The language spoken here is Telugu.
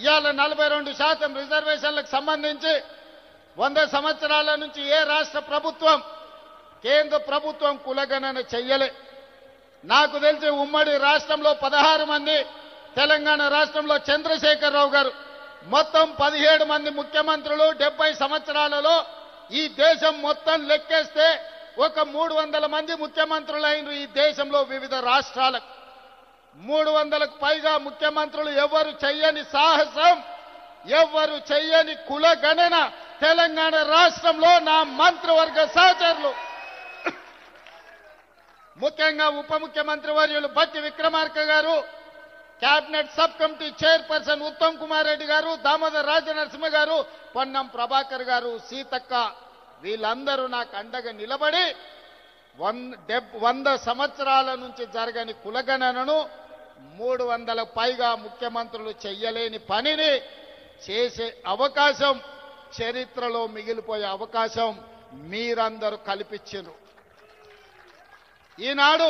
ఇవాళ 42% రిజర్వేషన్లకు సంబంధించి 100 సంవత్సరాల నుంచి ఏ రాష్ట్ర ప్రభుత్వం కేంద్ర ప్రభుత్వం కులగణన చెయ్యలే. నాకు తెలిసి ఉమ్మడి రాష్ట్రంలో 16 మంది, తెలంగాణ రాష్ట్రంలో చంద్రశేఖరరావు గారు, మొత్తం 17 మంది ముఖ్యమంత్రులు 70 సంవత్సరాలలో ఈ దేశం మొత్తం లెక్కేస్తే ఒక 300 మంది ముఖ్యమంత్రులైన ఈ దేశంలో వివిధ రాష్ట్రాలకు 300కు పైగా ముఖ్యమంత్రులు ఎవరు చెయ్యని సాహసం, ఎవరు చెయ్యని కులగణన తెలంగాణ రాష్ట్రంలో నా మంత్రివర్గ సహచరులు, ముఖ్యంగా ఉప ముఖ్యమంత్రి వర్యులు బట్టి విక్రమార్క గారు, cabinet sub committee chairperson Uttam Kumar Reddy గారు, దామోదర్ రాజనరసింహ గారు, పొన్నం ప్రభాకర్ గారు, సీతక్క, వీళ్ళందరూ నాకు అండగా నిలబడి 100 సంవత్సరాల నుంచి జరగని కులగణనను 300 పైగా ముఖ్యమంత్రులు చెయ్యలేని పనిని చేసే అవకాశం, చరిత్రలో మిగిలిపోయే అవకాశం మీరందరూ కల్పించారు. ఈనాడు